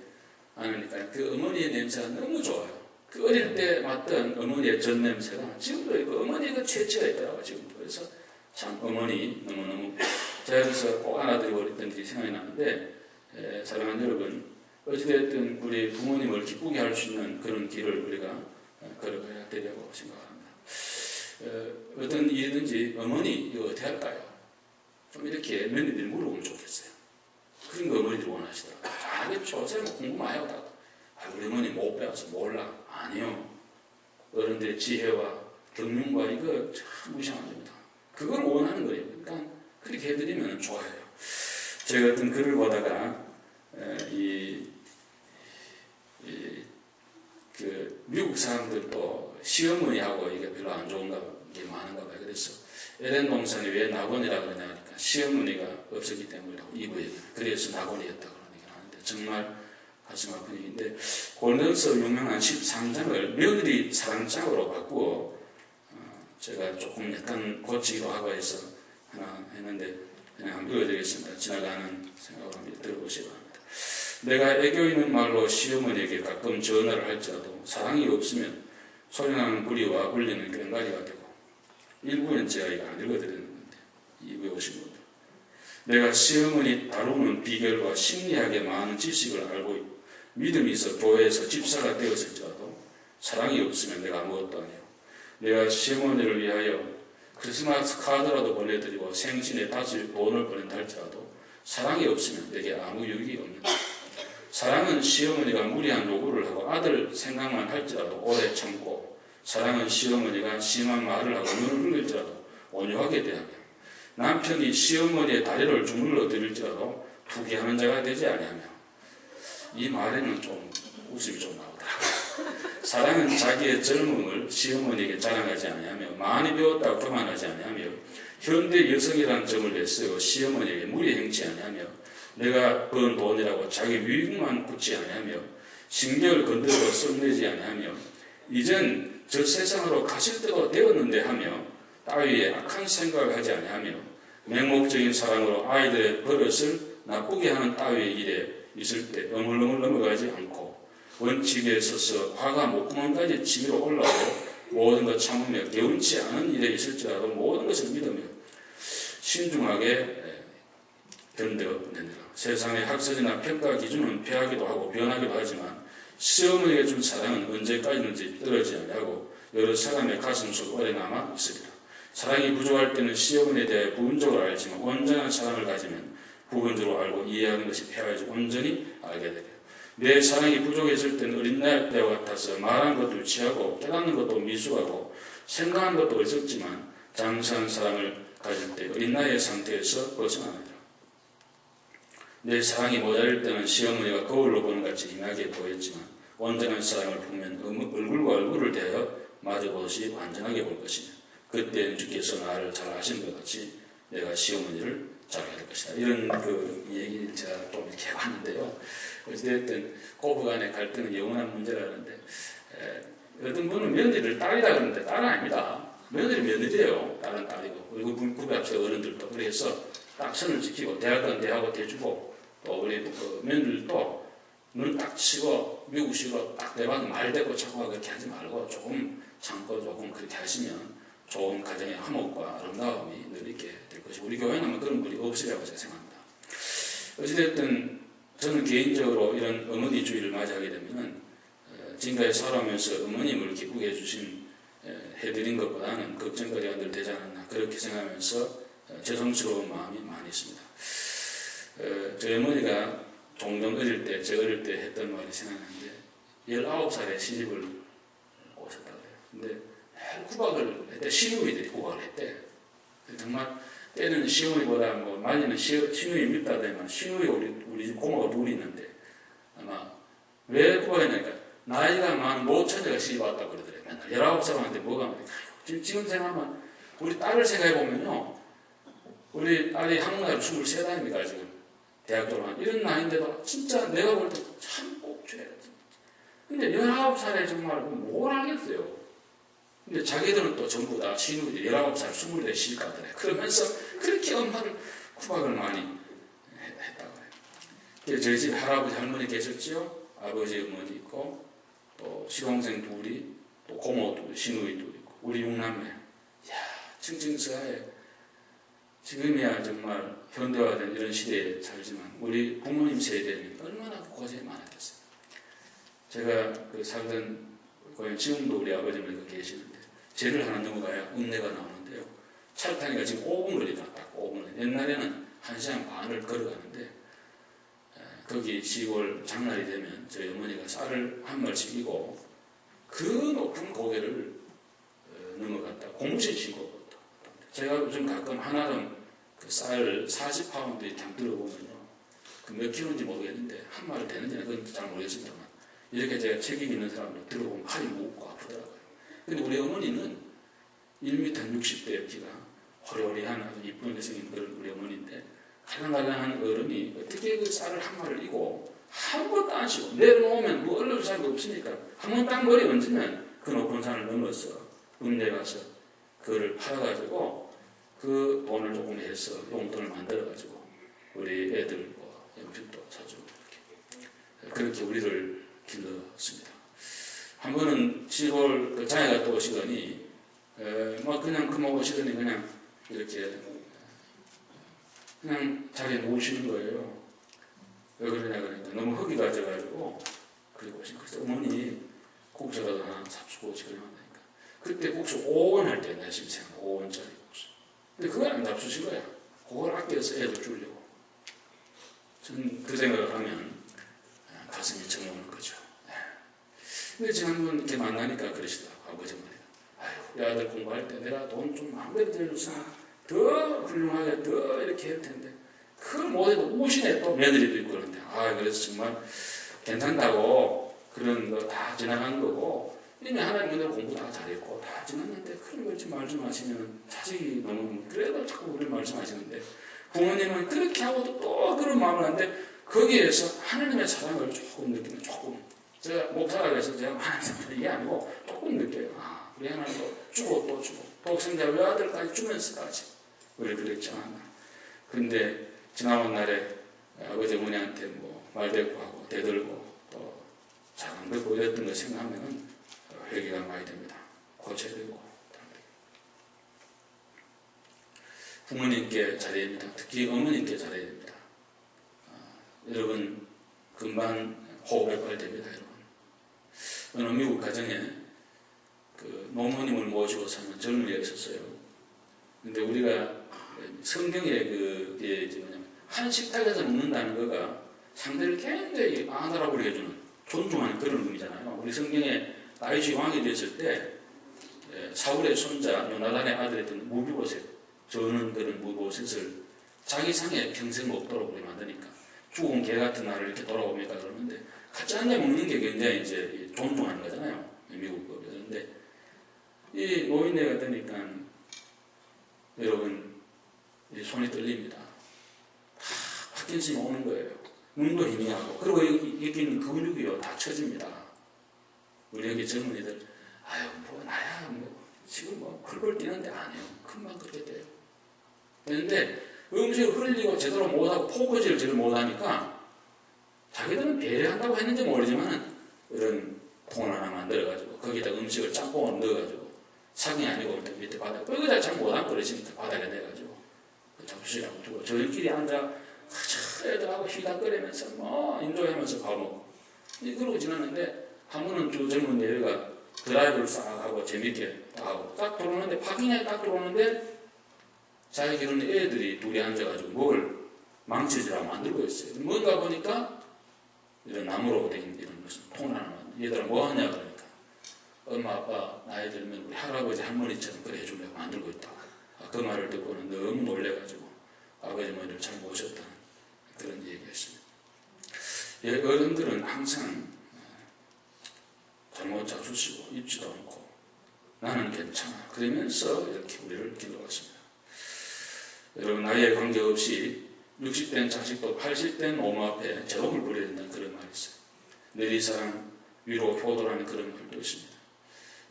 안으니까 그 어머니의 냄새가 너무 좋아요. 그 어릴 때 맡던 어머니의 전 냄새가 지금도 있고 어머니가 최치가 있더라고요. 지금도. 그래서 참 어머니 너무너무 제가 그래서 꼭 안아드리고 그랬던 일이 생각이 나는데 사랑하는 여러분 어찌됐든 우리 부모님을 기쁘게 할 수 있는 그런 길을 우리가 걸어가야 되려고 생각합니다. 어떤 일이든지 어머니 이거 어떻게 할까요? 좀 이렇게 며느리들이 물어보면 좋겠어요. 그런 거 어머니들이 원하시더라고요. 알겠죠. 제가 궁금해요. 우리 어머니 못 배워서 몰라. 아니요. 어른들의 지혜와 경륜과 이거 참 무시하면 안 됩니다. 그걸 원하는 거예요. 그러니까 그렇게 해드리면 좋아요. 제가 어떤 글을 보다가 그 미국 사람들도 시어머니하고 이게 별로 안 좋은가 게 많은가 봐요. 그래서 에덴 동산이 왜 낙원이라고 그러냐 하니까 시어머니가 없었기 때문이라고 이브에 그래서 낙원이었다고 그런 얘기를 하는데 정말 가슴 아픈 얘기인데 골든서 유명한 13장을 며느리 사랑장으로 바꾸어 제가 조금 약간 고치기도 하고 해서 하나 했는데 그냥 한번 읽어드리겠습니다. 지나가는 생각으로 한번 들어보시기 바랍니다. 내가 애교 있는 말로 시어머니에게 가끔 전화를 할지라도 사랑이 없으면 소리나는 부리와 울리는 꽹과리가 되고 일부는 제가 이거 안 읽어드리는 건데 250분 내가 시어머니 다루는 비결과 심리학의 많은 지식을 알고 있고 믿음이 있어 교회에서 집사가 되었을지라도 사랑이 없으면 내가 아무것도 아니에요. 내가 시어머니를 위하여 크리스마스 카드라도 보내드리고 생신에 다시 돈을 보낸다 할지라도 사랑이 없으면 내게 아무 유익이 없는다. 사랑은 시어머니가 무리한 요구를 하고 아들 생각만 할지라도 오래 참고 사랑은 시어머니가 심한 말을 하고 눈을 흘릴지라도 온유하게 대하며 남편이 시어머니의 다리를 주물러 드릴지라도 투기하는 자가 되지 아니하며 이 말에는 좀 웃음이 좀 나오더라고요. 사랑은 자기의 젊음을 시어머니에게 자랑하지 아니하며 많이 배웠다고 교만하지 아니하며 현대 여성이라는 점을 내세워 시어머니에게 무리 행치 아니하며 내가 번 돈이라고 자기 유익만 붙지 아니하며 신경을 건드려도 썩내지 아니하며 이젠 저 세상으로 가실 때도 되었는데 하며 따위에 악한 생각을 하지 아니하며 맹목적인 사랑으로 아이들의 버릇을 나쁘게 하는 따위의 일에 있을 때 어물어물 넘어가지 않고 원칙에 서서 화가 목구멍까지 치밀어 올라오고 모든 것 참으며 개운치 않은 일에 있을지라도 모든 것을 믿으며 신중하게 견뎌내느라. 세상의 학설이나 평가 기준은 폐하기도 하고 변하기도 하지만 시어머니에게 준 사랑은 언제까지든지 떨어지지 아니하고 여러 사람의 가슴 속 오래 남아 있으리라. 사랑이 부족할 때는 시어머니에 대해 부분적으로 알지만 온전한 사랑을 가지면 부분적으로 알고 이해하는 것이 폐하여져 온전히 알게 되리라. 내 사랑이 부족했을 때는 어린 날 때와 같아서 말하는 것도 유치하고 깨닫는 것도 미숙하고 생각하는 것도 어리석지만 장성한 사랑을 가질 때 어린 나이의 상태에서 벗어나느니라. 내 사랑이 모자랄 때는 시어머니가 거울로 보는 같이 희미하게 보였지만 온전한 사랑을 보면 얼굴과 얼굴을 대하여 마주보듯이 완전하게 볼 것이며 그때는 주께서 나를 잘 아시는 것 같이 내가 시어머니를 잘 할 것이다. 이런 그 얘기를 제가 좀 이렇게 해봤는데요. 어찌됐든 고부 간의 갈등은 영원한 문제라는데 어떤 분은 며느리를 딸이라 그러는데 딸은 아닙니다. 며느리 며느리예요. 딸은 딸이고 그리고 구배 앞서 어른들도 그래서 딱 선을 지키고 대학은 대하고 대주고 또 우리 며느리도 눈 딱 치고 미국식으로 딱 내방 말대고 자꾸 그렇게 하지 말고 조금 참고 조금 그렇게 하시면 좋은 가정의 화목과 아름다움이 늘 있게 될 것이고 우리 교회는 아마 그런 분이 없으리라고 제가 생각합니다. 어찌됐든 저는 개인적으로 이런 어머니 주일을 맞이하게 되면 지금까지 살아오면서 어머님을 기쁘게 해드린 것보다는 걱정거리가 늘 되지 않았나 그렇게 생각하면서 죄송스러운 마음이 많이 있습니다. 저희 어머니가 종종 어릴 때, 제가 어릴 때 했던 말이 생각나는데 19살에 시집을 오셨다고 해요. 근데 구박을 했대. 시누이들이 구박을 했대. 정말 때는 시어머니보다 뭐 말리는 시누이 밉다더니만 시누이가 우리 고모가 둘이 있는데 아마 왜 구박했냐니까 나이가 많은 모처녀가 시집 왔다고 그러더래요. 맨날 19살한테 뭐가 지금 생각하면 우리 딸을 생각해보면요 우리 딸이 한국나이로 23살입니까 지금 대학 졸업한 이런 나이인데도 진짜 내가 볼 때 참 꼭줘야 돼. 근데 19살에 정말 뭘 하겠어요. 근데 자기들은 또 전부 다 시누이들이 19살, 24 시집가더래. 그러면서 그렇게 엄마를 구박을 많이 했다. 저희 집 할아버지 할머니 계셨지요. 아버지 어머니 있고 또 시동생 둘이 또 고모 둘 시누이 둘 있고 우리 6남매. 이야 층층스하에 지금이야 정말 현대화된 이런 시대에 살지만 우리 부모님 세대는 얼마나 고생이 많았겠어요. 제가 그 살던 고향 지금도 우리 아버지는 계시는데 제를 하나 넘어가야 읍내가 나오는데요. 차를 타니까 지금 5분 걸리다 딱 5분. 옛날에는 1시간 반을 걸어가는데 거기 시골 장날이 되면 저희 어머니가 쌀을 한 말씩 이고 그 높은 고개를 넘어갔다 고무신 신고 걷다. 제가 요즘 가끔 한아름 그 쌀 40파운드 담 들어보면요. 그 몇 킬로인지 모르겠는데 한 말 되는지는 그건 잘 모르겠습니다만 이렇게 제가 책임 있는 사람들 들어보면 팔이 무겁고 아프더라고요. 근데 우리 어머니는 1m 60대 키가 호리호리한 아주 이쁜 여성인 그런 우리 어머니인데 갈랑갈랑한 어른이 어떻게 그 쌀을 한 마를 이고 한 번도 안 쉬고 내려놓으면 뭐 얼른 사람도 없으니까 한 번 딱 머리 얹으면 그 높은 산을 넘어서 읍내 가서 그거를 팔아가지고 그 돈을 조금 해서 용돈을 만들어가지고 우리 애들 뭐 음식도 사주고 그렇게 우리를 길렀습니다. 한 번은 시골 그 장에 갔다 오시더니 뭐 그냥 그만 오시더니 그냥 이렇게 그냥 자리에 누우시는 거예요. 왜 그러냐 그러니까 너무 흙이 가져가지고 그리고 오신 그래서 어머니 국수라도 하나 삽수고 그러니까 그때 국수 5원 할 때 내 지금 생각 5원짜리 국수. 근데 그걸 안 잡수신 거야. 그걸 아껴서 애도 주려고. 저는 그 생각을 하면 가슴이 정오는 거죠. 근데 지난번 이렇게 만나니까 그러시더라고 아버지 어머니가. 아유 우리 아들 공부할 때 내가 돈 좀 마음대로 들여줬으면 더 훌륭하게 더 이렇게 할 텐데 그걸 못해도 우시네 또 며느리도 있고 그런데 그래서 정말 괜찮다고 그런 거 다 지나간 거고 이미 하나님 은혜로 공부 다 잘했고 다 지났는데 그런 걸 좀 말씀하시면 자식이 너무 그래도 자꾸 우리를 말씀하시는데 부모님은 그렇게 하고도 또 그런 마음을 하는데 거기에서 하나님의 사랑을 조금 느끼는 조금 제가 목사가 돼서 제가 하나님 이게 아니고 조금 느껴요. 우리 하나님도 주고 또 주고 독생자 외아들까지 주면서까지 우리 그랬지 않았나. 근데 지나온 날에 아버지 어머니한테 뭐 말대꾸하고 대들고 또 잘 안 듣고 이랬던 거 생각하면은 회개가 많이 됩니다. 고쳐야 되고 부모님께 잘해야 됩니다. 특히 어머님께 잘해야 됩니다. 여러분 금방 호흡이 됩니다. 여러분 어느 미국 가정에 그 노모님을 모시고 사는 젊은이가 있었어요. 근데 우리가 성경에 그게 뭐냐면 한 식탁에서 먹는다는 거가 상대를 굉장히 아나라고 해주는 존중하는 그런 의미잖아요. 우리 성경에 다윗이 왕이 됐을 때 사울의 손자 요나단의 아들이었던 무비보셋 저는 그런 무비보셋을 자기 상에 평생 먹도록 우리 만드니까 죽은 개 같은 날을 이렇게 돌아옵니까 그러는데 같이 앉아 먹는 게 굉장히 이제 존중하는 거잖아요. 미국 법에서인데 이 노인네가 되니까 여러분 손이 떨립니다. 다 파킨슨이 오는 거예요. 눈도 희미하고 그리고 여기 있는 근육이요 다 처집니다. 우리 여기 젊은이들 뭐 나야 뭐 지금 뭐 펄펄 뛰는데 아니에요. 금방 그렇게 돼요. 그런데 음식을 흘리고 제대로 못하고 포크질을 제대로 못하니까 자기들은 배려한다고 했는지 모르지만 이런 통을 하나 만들어가지고 거기다 음식을 짬뽕을 넣어가지고 상이 아니고 밑에 바닥 거기다 잘 못하고 그러시니까 바닥에 내가지고 잡수시라고 두고 저희끼리 앉아 애들하고 휘닥거리면서 뭐 인조하면서 밥 먹고 그러고 지났는데 한 번은 두 젊은 여자가 드라이브를 싹 하고 재밌게 하고 딱 들어오는데 파킹에 딱 들어오는데 자기 기르는 애들이 둘이 앉아가지고 뭘 망치질하고 만들고 있어요. 뭔가 보니까 이런 나무로 된 이런 무슨 통 하나 만들고 얘들아 뭐 하냐 그러니까 엄마 아빠 나이 들면 우리 할아버지 할머니처럼 그래 해주려고 만들고 있다. 그 말을 듣고는 너무 놀래가지고 아버지 어머니를 잘 모셨다는 그런 얘기였습니다. 어른들은 항상 잘못 잡수시고 입지도 않고 나는 괜찮아 그러면서 이렇게 우리를 길러왔습니다. 여러분 나이에 관계없이 60된 자식도 80된 오모 앞에 제동을 부려야 된다는 그런 말이 있어요. 내리사랑 위로 효도라는 그런 말도 있습니다.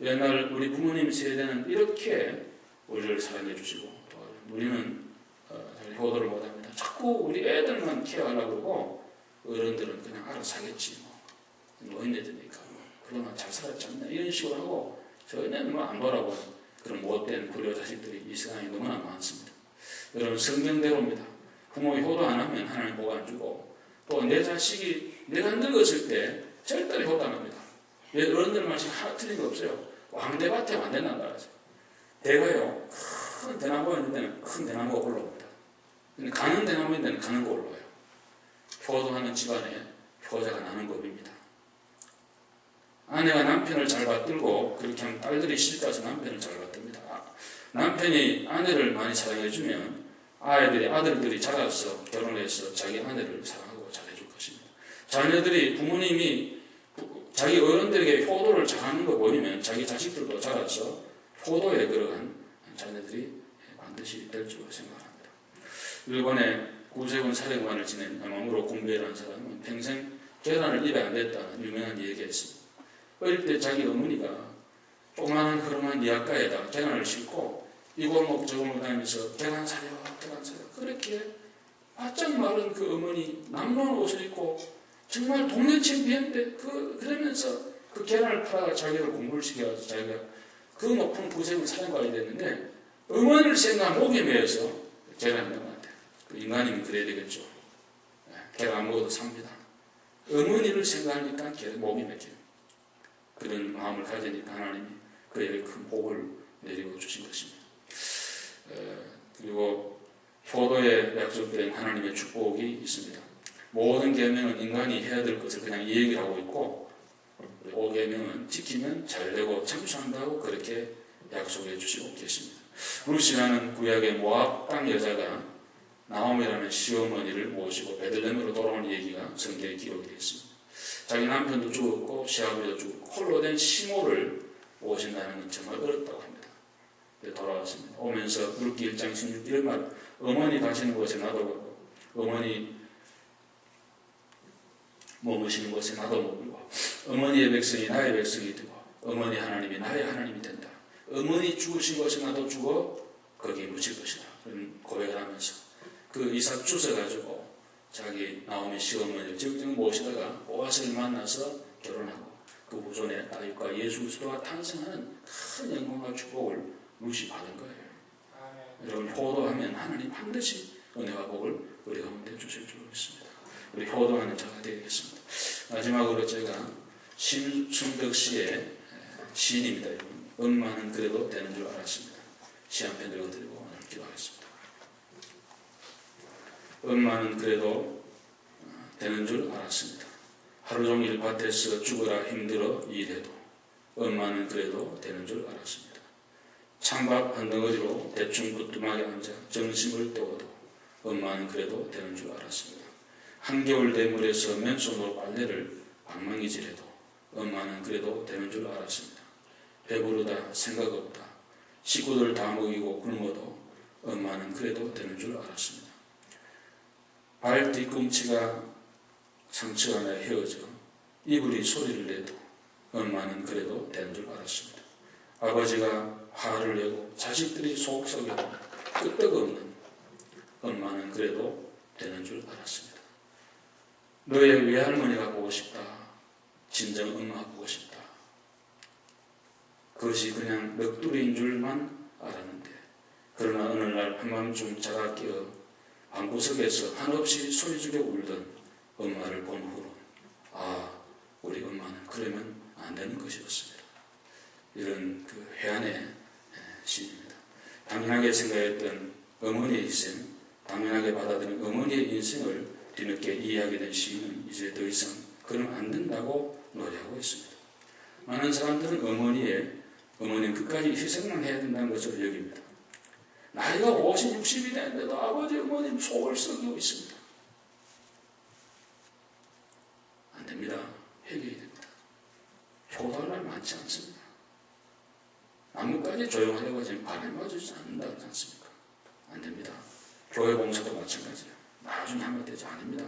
옛날 우리 부모님 세대는 이렇게 우리를 사랑해 주시고 우리는 잘 효도를 못합니다. 자꾸 우리 애들만 케어하려고 그러고 어른들은 그냥 알아서 하겠지. 노인네들이니까. 그러나 잘 살았지 않나. 이런 식으로 하고 전혀 안 보라고 그런 못된 불효 자식들이 이 세상에 너무나 많습니다. 여러분 성경대로입니다. 부모의 효도 안 하면 하나님 복 안 주고 또 내 자식이 내가 늙었을 때 절대로 효도 안 합니다. 어른들 말씀 하나 틀린 거 없어요. 왕대밭에 안 된다는 말이죠. 대가요 큰 대나무가 있는 데는 큰 대나무가 올라옵니다. 근데 가는 대나무 있는 데는 가는 거 올라와요. 효도하는 집안에 효자가 나는 법입니다. 아내가 남편을 잘 받들고 그렇게 하면 딸들이 시집가서 남편을 잘 받듭니다. 남편이 아내를 많이 사랑해주면 아들들이 자라서 결혼해서 자기 아내를 사랑하고 잘해줄 것입니다. 자녀들이 부모님이 자기 어른들에게 효도를 잘하는 거 보이면 자기 자식들도 자라서 효도에 들어간 자녀들이 반드시 될 줄 생각합니다. 일본의 구세군 사령관을 지낸 야마무로 공부해라는 사람은 평생 계란을 입에 안 댔다는 유명한 얘기가 있습니다. 어릴 때 자기 어머니가 조그마한 흐름한 니아가에다 계란을 싣고 이 골목 저 골목 다니면서 계란 사려 그렇게 바짝 마른 그 어머니 남노한 옷을 입고 정말 동네 챔피언인데 그러면서 그 계란을 팔아가 자기를 공부를 시켜가지고 자기가 그 높은 구세군 사령관이 됐는데 어머니를 생각하면 목에 매여서 계란을 먹었대. 그 인간이면 그래야 되겠죠. 계란 안 먹어도 삽니다. 어머니를 생각하니까 목이 맥혀요. 그런 마음을 가지니까 하나님이 그에게 큰 복을 내리고 주신 것입니다. 그리고 효도에 약속된 하나님의 축복이 있습니다. 모든 계명은 인간이 해야 될 것을 그냥 이 얘기를 하고 있고 5계명은 지키면 잘되고 참수한다고 그렇게 약속해 주시고 계십니다. 루시라는 구약의 모압 땅 여자가 나옴이라는 시어머니를 모시고 베들레헴으로 돌아온 얘기가 성경에 기록되어 있습니다. 자기 남편도 죽었고 시아버지도 죽었고 홀로 된 시모를 모신다는 건 정말 어렵다고 합니다. 돌아왔습니다. 오면서 룻기 1장 16 이런 말 어머니 가시는 곳에 나도 가고 어머니 머무시는 곳에 나도 머물고 어머니의 백성이 나의 백성이 되고 어머니 하나님이 나의 하나님이 된다. 어머니 죽으신 곳에 나도 죽어 거기에 묻힐 것이다. 그런 고백을 하면서 그 이삭 주워가지고 자기 나오미 시어머니를 적정 모시다가 보아스를 만나서 결혼하고 그 후손에 다윗과 예수 그리스도가 탄생하는 큰 영광과 축복을 루시 받은 거예요. 여러분 효도하면 하나님 반드시 은혜와 복을 우리 가운데 주실 줄 믿습니다. 우리 효도하는 자가 되겠습니다. 마지막으로 제가 심순덕 씨의 시인입니다. 엄마는 그래도 되는 줄 알았습니다. 시 한 편 읽어드리고 오늘 기도하겠습니다. 엄마는 그래도 되는 줄 알았습니다. 하루 종일 밭에서 죽어라 힘들어 일해도 엄마는 그래도 되는 줄 알았습니다. 찬밥 한 덩어리로 대충 부뚜막에 앉아 정심을 때워도 엄마는 그래도 되는 줄 알았습니다. 한겨울 대물에서 맨손으로 빨래를 방망이질해도 엄마는 그래도 되는 줄 알았습니다. 배부르다 생각 없다 식구들 다 먹이고 굶어도 엄마는 그래도 되는 줄 알았습니다. 발 뒤꿈치가 상처가 나 헤어져 이불이 소리를 내도 엄마는 그래도 되는 줄 알았습니다. 아버지가 화를 내고 자식들이 속 썩여도 끄떡없는 엄마는 그래도 되는 줄 알았습니다. 너의 외할머니가 보고 싶다. 진정 엄마 보고 싶다. 그것이 그냥 넋두리인 줄만 알았는데 그러나 어느 날 한밤중 자가 깨어 방구석에서 한없이 소리지르 울던 엄마를 본 후로 우리 엄마는 그러면 안 되는 것이었습니다. 이런 그 해안의 시입니다. 당연하게 생각했던 어머니의 희생, 당연하게 받아들인 어머니의 인생을 뒤늦게 이해하게 된 시인은 이제 더 이상 그러면 안 된다고 노래하고 있습니다. 많은 사람들은 어머니는 끝까지 희생만 해야 된다는 것으로 여깁니다. 나이가 50, 60이 됐는데도 아버지, 어머님 속을 썩이고 있습니다. 안 됩니다. 회개해야 됩니다. 효도할 날 많지 않습니다. 나뭇가지 조용하려고 하지만 발에 맞으지 않는다지 않습니까? 안 됩니다. 교회 봉사도 마찬가지예요. 나중에 하면 되지 않습니다.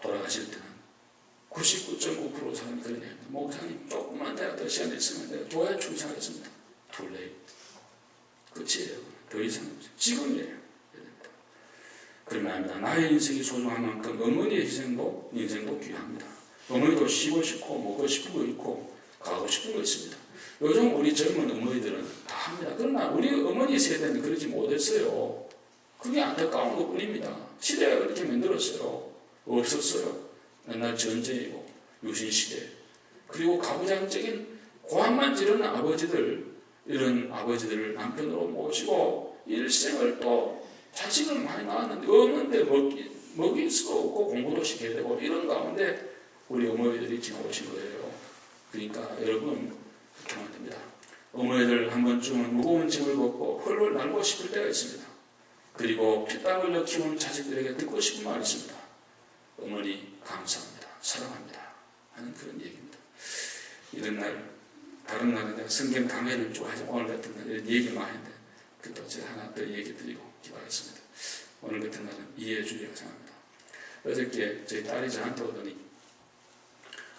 돌아가실 때는 99.9% 사람이 그런 얘기입니다. 목사님 조금만 더 시간 있으면 내가 교회 충성하겠습니다. 둘레 끝이에요. 더 이상 지금이에요. 그러면 압니다. 나의 인생이 소중한 만큼 어머니의 희생도 인생도 귀합니다. 어머니도 쉬고 싶고 먹고 싶은 거 있고 가고 싶은 거 있습니다. 요즘 우리 젊은 어머니들은 다 합니다. 그러나 우리 어머니 세대는 그러지 못했어요. 그게 안타까운 것 뿐입니다. 시대가 그렇게 만들었어요. 없었어요. 옛날 전쟁이고 유신시대. 그리고 가부장적인 고함만 지르는 아버지들, 이런 아버지들을 남편으로 모시고 일생을 또 자식을 많이 낳았는데 없는데 먹일 수가 없고 공부도 시켜야 되고 이런 가운데 우리 어머니들이 지나오신 거예요. 그러니까 여러분 그렇게 하면 됩니다. 어머니들 한 번쯤은 무거운 짐을 벗고 헐헐 날고 싶을 때가 있습니다. 그리고 피땀 흘려 키운 자식들에게 듣고 싶은 말이 있습니다. 어머니 감사합니다. 사랑합니다. 하는 그런 얘기입니다. 이런 날 다른 날은 내가 성경 강해를 좀 하죠. 오늘 같은 날 이런 얘기 많이 했는데 그것도 제가 하나 더 얘기 드리고 기도하겠습니다. 오늘 같은 날은 이해해 주리라고 생각합니다. 어저께 저희 딸이 저한테 오더니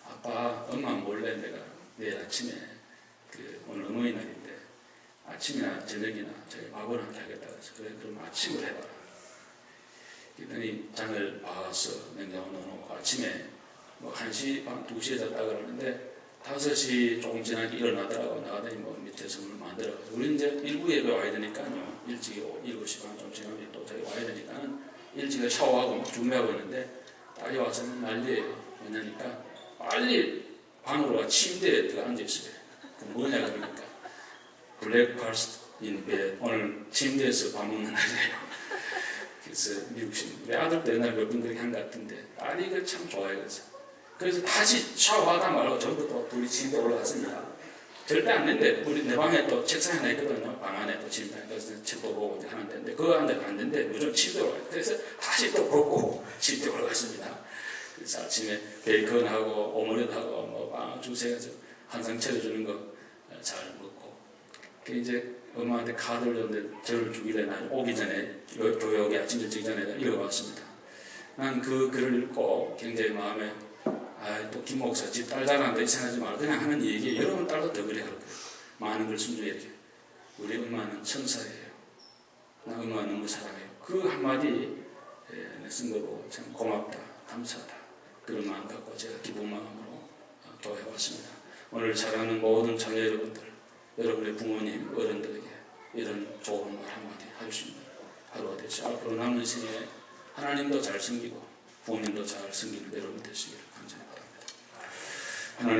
아빠 엄마 몰래 내가 내일 아침에 오늘 어머니날인데 아침이나 저녁이나 저희 밥을 함께 하겠다 그래서 그래 그럼 아침을 해봐라. 그랬더니 장을 봐서 냉장고 넣어놓고 아침에 뭐 1시 반 2시에 잤다 그러는데 5시 조금 지나게 일어나더라고. 나가더니 뭐 밑에서 물 만들어가지고 우리 이제 일부 예배 와야 되니까요. 일찍 7시 반 좀 지나면 또 저희 와야 되니까는 일찍 샤워하고 막 준비하고 있는데 딸이 와서는 난리예요. 왜냐니까 빨리 방으로 와 침대에 들어가 앉아있어요. 그 뭐냐 그러니까 블랙파스트 인 베드 오늘 침대에서 밥 먹는 날이에요. 그래서 미국식 우리 아들도 옛날 몇 분 그렇게 한 것 같은데 딸이 그 참 좋아해요. 그래서 다시 샤워하다 말고 전부 또 둘이 침대에 올라갔습니다. 절대 안 된대. 우리 내 방에 또 책상 하나 있거든요. 방 안에 또 침대. 그래서 책도 보고 이제 하는 데인데 그거 안 된대. 무조건 침대에 올라가요. 그래서 다시 또 벗고 침대에 올라갔습니다. 그래서 아침에 베이컨하고 오므렛하고 뭐 빵 주세요. 항상 차려주는 거 잘 먹고. 그 이제 엄마한테 카드를 줬는데 저를 주길래 난 오기 전에 교역에 아침 일찍 전에 읽어봤습니다. 난 그 글을 읽고 굉장히 마음에 또 김 목사 집 딸 잘하는데 이상하지 말고 그냥 하는 얘기 여러분 딸도 더 그래 하고 많은 걸 순종해 이렇게 우리 엄마는 천사예요. 나 엄마 너무 사랑해요. 그 한마디 쓴 거고 참 고맙다 감사하다 그런 마음 갖고 제가 기쁜 마음으로 도와왔습니다. 오늘 사랑하는 모든 자녀 여러분들 여러분의 부모님 어른들에게 이런 좋은 말 한마디 할 수 있는 하루가 되시 앞으로 남은 생에 하나님도 잘 섬기고 부모님도 잘 섬기는 여러분 되시기를